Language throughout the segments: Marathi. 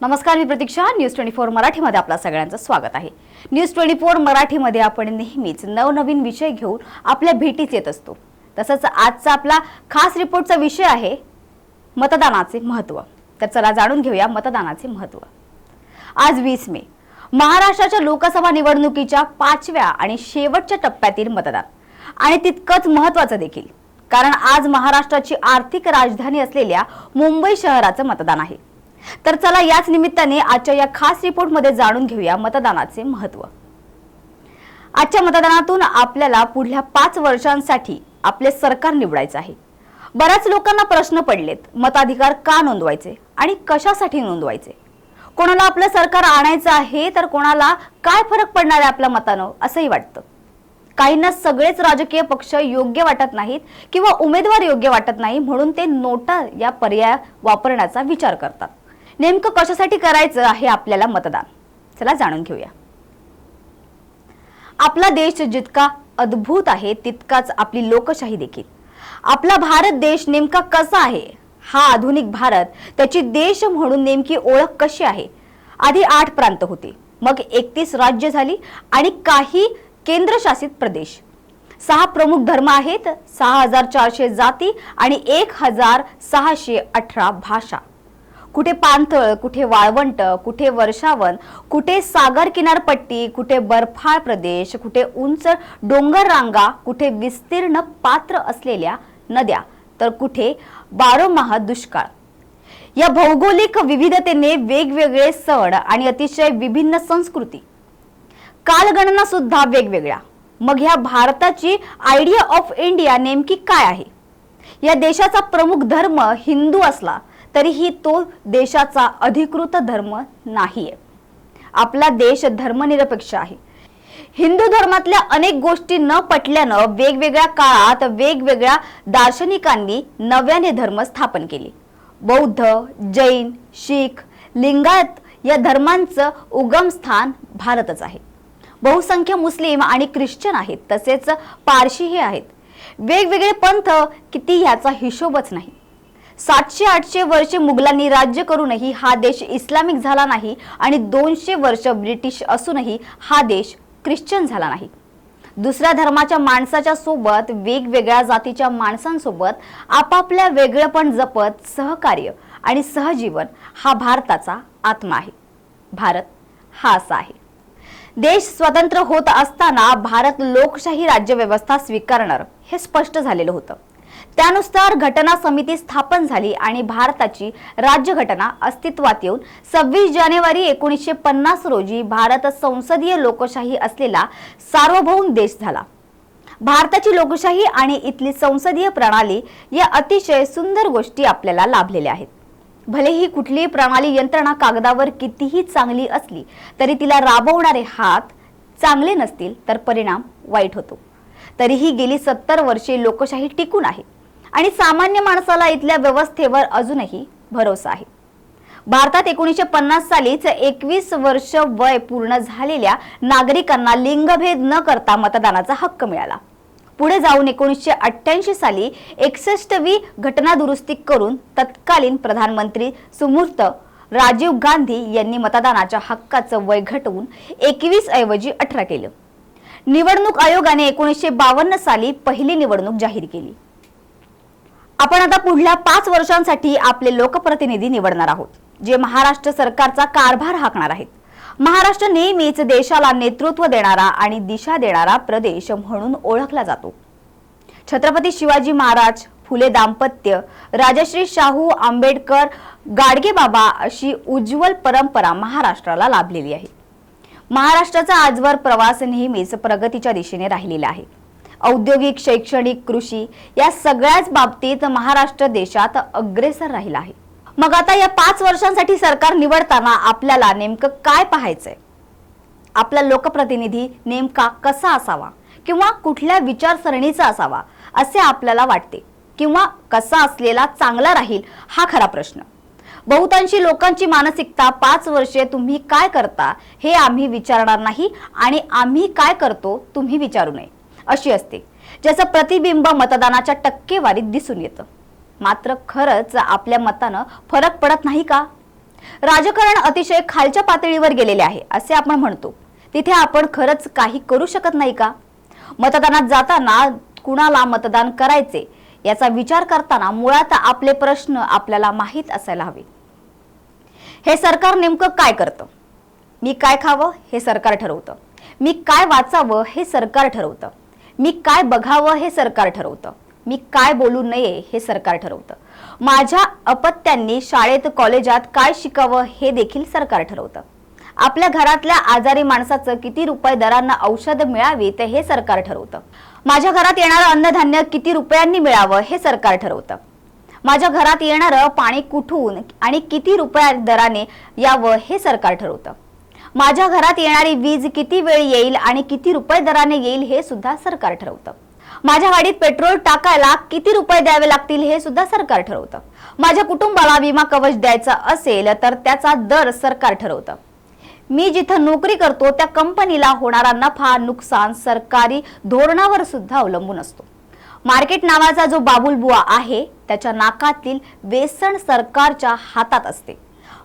नमस्कार, मी प्रतीक्षा. न्यूज 24 मराठीमध्ये आपल्या सगळ्यांचं स्वागत आहे. न्यूज 24 मराठीमध्ये आपण नेहमीच नवनवीन विषय घेऊन आपल्या भेटीस येत असतो. तसंच आजचा आपला खास रिपोर्टचा विषय आहे मतदानाचे महत्त्व. तर चला जाणून घेऊया मतदानाचे महत्त्व. आज 20 मे महाराष्ट्राच्या लोकसभा निवडणुकीच्या 5व्या आणि शेवटच्या टप्प्यातील मतदान, आणि तितकंच महत्त्वाचं देखील, कारण आज महाराष्ट्राची आर्थिक राजधानी असलेल्या मुंबई शहराचं मतदान आहे. तर चला याच निमित्ताने आजच्या या खास रिपोर्टमध्ये जाणून घेऊया मतदानाचे महत्त्व. आजच्या मतदानातून आपल्याला पुढल्या 5 वर्षांसाठी आपले सरकार निवडायचे आहे. बऱ्याच लोकांना प्रश्न पडलेत, मताधिकार का नोंदवायचे आणि कशासाठी नोंदवायचे? कोणाला आपलं सरकार आणायचं आहे तर कोणाला काय फरक पडणार आहे आपल्या मतानं, असंही वाटतं. काहींना सगळेच राजकीय पक्ष योग्य वाटत नाहीत किंवा उमेदवार योग्य वाटत नाही, म्हणून ते नोटा या पर्याय वापरण्याचा विचार करतात. नेमकं कशासाठी करायचं आहे आपल्याला मतदान? चला जाणून घेऊया. आपला देश जितका अद्भुत आहे तितकाच आपली लोकशाही देखील. आपला भारत देश नेमका कसा आहे? हा आधुनिक भारत, त्याची देश म्हणून नेमकी ओळख कशी आहे? आधी 8 प्रांत होते, मग 31 राज्य झाली आणि काही केंद्रशासित प्रदेश. 6 प्रमुख धर्म आहेत, 6400 जाती आणि 1618 भाषा. कुठे पाणथळ, कुठे वाळवंट, कुठे वर्षावन, कुठे सागर किनारपट्टी, कुठे बर्फाळ प्रदेश, कुठे उंच डोंगर रांगा, कुठे विस्तीर्ण पात्र असलेल्या नद्या, तर कुठे बारोमाह दुष्काळ. या भौगोलिक विविधतेने वेगवेगळे सण आणि अतिशय विभिन्न संस्कृती, कालगणना सुद्धा वेगवेगळ्या. मग ह्या भारताची आयडिया ऑफ इंडिया नेमकी काय आहे? या देशाचा प्रमुख धर्म हिंदू असला तरीही तो देशाचा अधिकृत धर्म नाहीये. आपला देश धर्मनिरपेक्ष आहे. हिंदू धर्मातल्या अनेक गोष्टी न पटल्यानं वेगवेगळ्या काळात वेगवेगळ्या दार्शनिकांनी नव्याने धर्म स्थापन केले. बौद्ध, जैन, शीख, लिंगायत या धर्मांचं उगमस्थान भारतच आहे. बहुसंख्य मुस्लिम आणि ख्रिश्चन आहेत, तसेच पारशीही आहेत. वेगवेगळे पंथ किती ह्याचा हिशोबच नाही. 700-800 वर्षे मुघलांनी राज्य करूनही हा देश इस्लामिक झाला नाही आणि 200 वर्ष ब्रिटिश असूनही हा देश ख्रिश्चन झाला नाही. दुसऱ्या धर्माच्या माणसाच्या सोबत, वेगवेगळ्या जातीच्या माणसांसोबत आपापल्या वेगळेपण जपत सहकार्य आणि सहजीवन हा भारताचा आत्मा आहे. भारत हा असा आहे. देश स्वतंत्र होत असताना भारत लोकशाही राज्यव्यवस्था स्वीकारणार हे स्पष्ट झालेलं होतं. त्यानुसार घटना समिती स्थापन झाली आणि भारताची राज्यघटना अस्तित्वात येऊन 26 जानेवारी 1950 रोजी भारत संसदीय लोकशाही असलेला सार्वभौम देश झाला. भारताची लोकशाही आणि इथली संसदीय प्रणाली या अतिशय सुंदर गोष्टी आपल्याला लाभलेल्या आहेत. भलेही कुठलीही प्रणाली यंत्रणा कागदावर कितीही चांगली असली तरी तिला राबवणारे हात चांगले नसतील तर परिणाम वाईट होतो. तरीही गेली 70 वर्षे लोकशाही टिकून आहे आणि सामान्य माणसाला इथल्या व्यवस्थेवर अजूनही भरोसा आहे. भारतात 1950 सालीच 21 वर्ष वय पूर्ण झालेल्या नागरिकांना लिंगभेद न करता मतदानाचा हक्क मिळाला. पुढे जाऊन 1988 साली 61वी घटना दुरुस्ती करून तत्कालीन प्रधानमंत्री सुमूर्त राजीव गांधी यांनी मतदानाच्या हक्काचं वय घटवून 21 ऐवजी 18 केलं. निवडणूक आयोगाने 1952 साली पहिली निवडणूक जाहीर केली. आपण आता पुढल्या 5 वर्षांसाठी आपले लोकप्रतिनिधी निवडणार आहोत, जे महाराष्ट्र सरकारचा कारभार हाकणार आहेत. महाराष्ट्र नेहमीच देशाला नेतृत्व देणारा आणि दिशा देणारा प्रदेश म्हणून ओळखला जातो. छत्रपती शिवाजी महाराज, फुले दाम्पत्य, राजश्री शाहू, आंबेडकर, गाडगेबाबा अशी उज्ज्वल परंपरा महाराष्ट्राला लाभलेली आहे. महाराष्ट्राचा आजवर प्रवास नेहमीच प्रगतीच्या दिशेने राहिलेला आहे. औद्योगिक, शैक्षणिक, कृषी या सगळ्याच बाबतीत महाराष्ट्र देशात अग्रेसर राहिला आहे. मग आता या 5 वर्षांसाठी सरकार निवडताना आपल्याला नेमकं काय पाहायचंय? आपला लोकप्रतिनिधी नेमका कसा असावा किंवा कुठल्या विचारसरणीचा असावा असे आपल्याला वाटते, किंवा कसा असलेला चांगला राहील हा खरा प्रश्न. बहुतांशी लोकांची मानसिकता 5 वर्षे तुम्ही काय करता हे आम्ही विचारणार नाही आणि आम्ही काय करतो तुम्ही विचारू नये अशी असते, ज्याचं प्रतिबिंब मतदानाच्या टक्केवारीत दिसून येतं. मात्र खरंच आपल्या मतानं फरक पडत नाही का? राजकारण अतिशय खालच्या पातळीवर गेलेले आहे असे आपण म्हणतो. तिथे आपण खरंच काही करू शकत नाही का? मतदानात जाताना कुणाला मतदान करायचे याचा विचार करताना मुळात आपले प्रश्न आपल्याला माहीत असायला हवे. हे सरकार नेमकं काय करतं? मी काय खावं हे सरकार ठरवतं. मी काय वाचावं हे सरकार ठरवतं. मी काय बघावं हे सरकार ठरवतं. मी काय बोलू नये हे सरकार ठरवतं. माझ्या अपत्यांनी शाळेत कॉलेजात काय शिकावं हे देखील सरकार ठरवतं. आपल्या घरातल्या आजारी माणसाचं किती रुपये दरांना औषध मिळावीत हे सरकार ठरवतं. माझ्या घरात येणारं अन्नधान्य किती रुपयांनी मिळावं हे सरकार ठरवतं. माझ्या घरात येणारं पाणी कुठून आणि किती रुपया दराने यावं हे सरकार ठरवतं. माझ्या घरात येणारी वीज किती वेळ येईल आणि किती रुपये दराने येईल हे सुद्धा सरकार ठरवतं. माझ्या गाडीत पेट्रोल टाकायला किती रुपये द्यावे लागतील हे सुद्धा सरकार ठरवतं. माझ्या कुटुंबाला विमा कवच द्यायचा असेल तर त्याचा दर सरकार ठरवतं. मी जिथं नोकरी करतो त्या कंपनीला होणारा नफा नुकसान सरकारी धोरणावर सुद्धा अवलंबून असतो. मार्केट नावाचा जो बाबुलबुवा आहे त्याच्या नाकातील वेसण सरकारच्या हातात असते.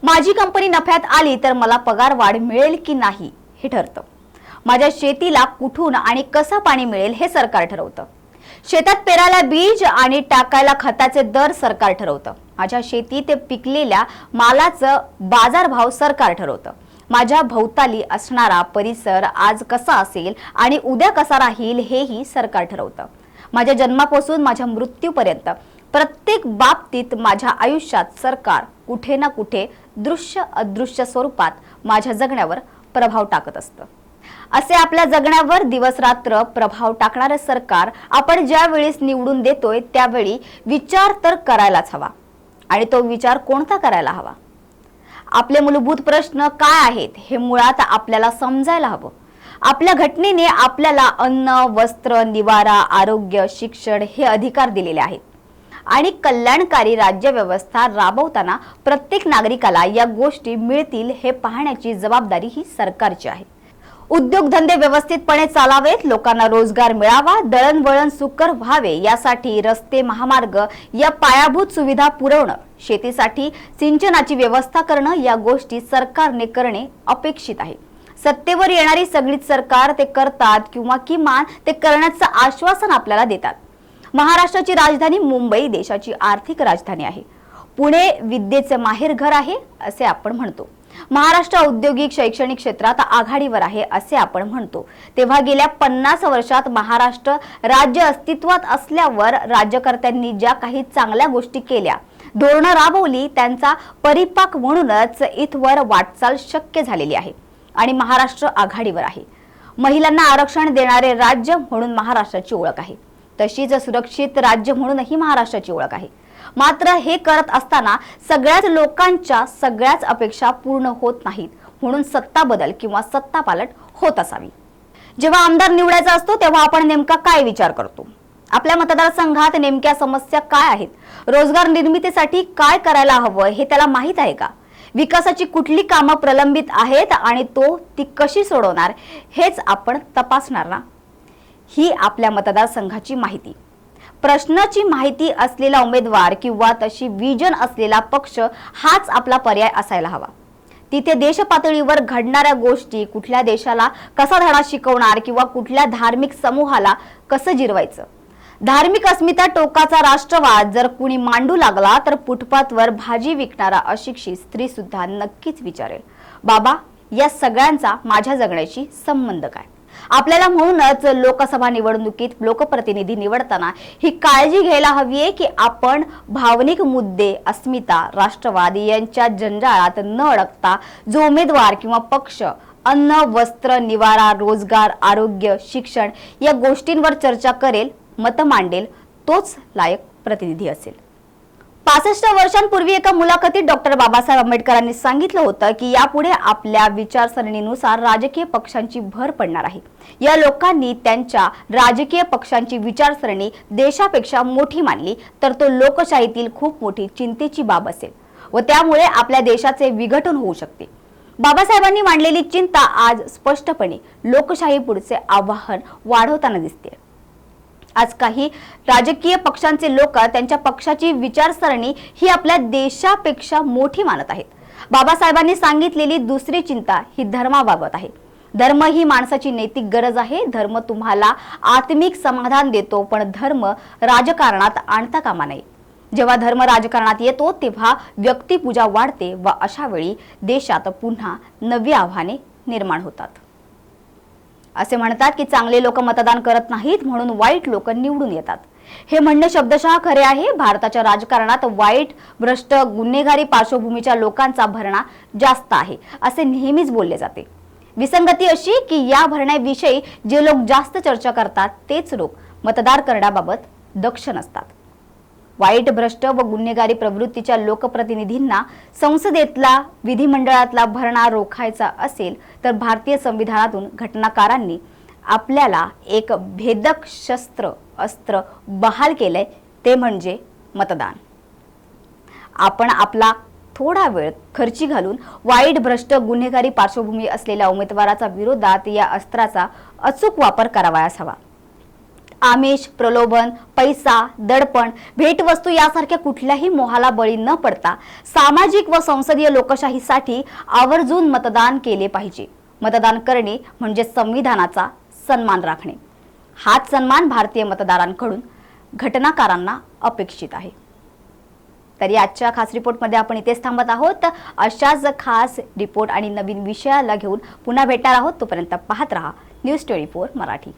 माझी कंपनी नफ्यात आली तर मला पगार वाढ मिळेल की नाही हे ठरतं. माझ्या शेतीला कुठून आणि कसं पाणी मिळेल हे सरकार ठरवतं. शेतात पेरायला बीज आणि टाकायला खताचे दर सरकार ठरवतं. माझ्या शेतीत पिकलेल्या मालाचं बाजारभाव सरकार ठरवतं. माझ्या भोवताली असणारा परिसर आज कसा असेल आणि उद्या कसा राहील हेही सरकार ठरवतं. माझ्या जन्मापासून माझ्या मृत्यूपर्यंत प्रत्येक बाबतीत माझ्या आयुष्यात सरकार कुठे ना कुठे दृश्य अदृश्य स्वरूपात माझ्या जगण्यावर प्रभाव टाकत असतं. असे आपल्या जगण्यावर दिवस रात्र प्रभाव टाकणारे सरकार आपण ज्या वेळेस निवडून देतोय त्यावेळी विचार तर करायलाच हवा. आणि तो विचार कोणता करायला हवा? आपले मूलभूत प्रश्न काय आहेत हे मुळात आपल्याला समजायला हवं. आपल्या घटनेने आपल्याला अन्न, वस्त्र, निवारा, आरोग्य, शिक्षण हे अधिकार दिलेले आहेत आणि कल्याणकारी राज्यव्यवस्था राबवताना प्रत्येक नागरिकाला या गोष्टी मिळतील हे पाहण्याची जबाबदारी ही सरकारची आहे. उद्योगधंदे व्यवस्थितपणे चालावेत, लोकांना रोजगार मिळावा, दळणवळण सुकर व्हावे यासाठी रस्ते, महामार्ग या पायाभूत सुविधा पुरवणं, शेतीसाठी सिंचनाची व्यवस्था करणं या गोष्टी सरकारने करणे अपेक्षित आहे. सत्तेवर येणारी सगळीच सरकार ते करतात किंवा किमान ते करण्याचं आश्वासन आपल्याला देतात. महाराष्ट्राची राजधानी मुंबई देशाची आर्थिक राजधानी आहे. पुणे विद्येचे माहेरघर आहे असे आपण म्हणतो. महाराष्ट्र औद्योगिक शैक्षणिक क्षेत्रात आघाडीवर आहे असे आपण म्हणतो. तेव्हा गेल्या 50 वर्षात महाराष्ट्र राज्य अस्तित्वात असल्यावर राज्यकर्त्यांनी ज्या काही चांगल्या गोष्टी केल्या, धोरणं राबवली, त्यांचा परिपाक म्हणूनच इथवर वाटचाल शक्य झालेली आहे आणि महाराष्ट्र आघाडीवर आहे. महिलांना आरक्षण देणारे राज्य म्हणून महाराष्ट्राची ओळख आहे. तशीच सुरक्षित राज्य म्हणूनही महाराष्ट्राची ओळख आहे. मात्र हे करत असताना सगळ्याच लोकांच्या सगळ्याच अपेक्षा पूर्ण होत नाहीत, म्हणून सत्ता बदल किंवा सत्ता पालट होत असावी. जेव्हा आमदार निवडायचा असतो तेव्हा आपण नेमका काय विचार करतो? आपल्या मतदारसंघात नेमक्या समस्या काय आहेत? रोजगार निर्मितीसाठी काय करायला हवं हे त्याला माहित आहे का? विकासाची कुठली कामं प्रलंबित आहेत आणि तो ती कशी सोडवणार हेच आपण तपासणार ना. ही आपल्या मतदारसंघाची माहिती, प्रश्नाची माहिती असलेला उमेदवार किंवा तशी विजन असलेला पक्ष हाच आपला पर्याय असायला हवा. तिथे देश पातळीवर घडणाऱ्या गोष्टी, कुठल्या देशाला कसा धडा शिकवणार किंवा कुठल्या धार्मिक समूहाला कसं जिरवायचं, धार्मिक अस्मिता टोकाचा राष्ट्रवाद जर कुणी मांडू लागला तर फुटपाथवर भाजी विकणारा अशिक्षित स्त्री सुद्धा नक्कीच विचारेल, बाबा या सगळ्यांचा माझ्या जगण्याशी संबंध काय? आपल्याला म्हणूनच लोकसभा निवडणुकीत लोकप्रतिनिधी निवडताना ही काळजी घ्यायला हवी आहे की आपण भावनिक मुद्दे, अस्मिता, राष्ट्रवाद यांच्या जंजाळात न अडकता जो उमेदवार किंवा पक्ष अन्न, वस्त्र, निवारा, रोजगार, आरोग्य, शिक्षण या गोष्टींवर चर्चा करेल, मत मांडेल, तोच लायक प्रतिनिधी असेल. 65 वर्षांपूर्वी एका मुलाखतीत डॉक्टर बाबासाहेब आंबेडकरांनी सांगितलं होतं की यापुढे आपल्या विचारसरणीनुसार राजकीय पक्षांची भर पडणार आहे. या लोकांनी त्यांच्या राजकीय पक्षांची विचारसरणी देशापेक्षा मोठी मानली तर तो लोकशाहीतील खूप मोठी चिंतेची बाब असेल व त्यामुळे आपल्या देशाचे विघटन होऊ शकते. बाबासाहेबांनी मांडलेली चिंता आज स्पष्टपणे लोकशाही पुढचे आव्हान वाढवताना दिसते. आज काही राजकीय पक्षांचे लोक त्यांच्या पक्षाची विचारसरणी ही आपल्या देशापेक्षा मोठी मानत आहेत. बाबासाहेबांनी सांगितलेली दुसरी चिंता ही धर्माबाबत आहे. धर्म ही माणसाची नैतिक गरज आहे. धर्म तुम्हाला आत्मिक समाधान देतो, पण धर्म राजकारणात आणता कामा नये. जेव्हा धर्म राजकारणात येतो तेव्हा व्यक्तिपूजा वाढते व अशा वेळी देशात पुन्हा नवी आव्हाने निर्माण होतात. असे म्हणतात की चांगले लोक मतदान करत नाहीत म्हणून वाईट लोक निवडून येतात. हे म्हणणे शब्दशः खरे आहे. भारताच्या राजकारणात वाईट, भ्रष्ट, गुन्हेगारी पार्श्वभूमीच्या लोकांचा भरणा जास्त आहे असे नेहमीच बोलले जाते. विसंगती अशी की या भरण्याविषयी जे लोक जास्त चर्चा करतात तेच लोक मतदार करण्याबाबत दक्ष नसतात. वाईट, भ्रष्ट व गुन्हेगारी प्रवृत्तीच्या लोकप्रतिनिधींना संसदेतला, विधिमंडळातला भरणा रोखायचा असेल तर भारतीय संविधानातून घटनाकारांनी आपल्याला एक भेदक अस्त्र बहाल केलंय, ते म्हणजे मतदान. आपण आपला थोडा वेळ खर्ची घालून वाईट, भ्रष्ट, गुन्हेगारी पार्श्वभूमी असलेल्या उमेदवाराचा विरोधात या अस्त्राचा अचूक वापर करावयास हवा. आमिष, प्रलोभन, पैसा, दडपण, भेटवस्तू यासारख्या कुठल्याही मोहाला बळी न पडता सामाजिक व संसदीय लोकशाहीसाठी आवर्जून मतदान केले पाहिजे. मतदान करणे म्हणजे संविधानाचा सन्मान राखणे. हाच सन्मान भारतीय मतदारांकडून घटनाकारांना अपेक्षित आहे. तरी आजच्या खास रिपोर्टमध्ये आपण इथेच थांबत आहोत. अशाच खास रिपोर्ट आणि नवीन विषयाला घेऊन पुन्हा भेटणार आहोत. तोपर्यंत पाहत रहा न्यूज 24 मराठी.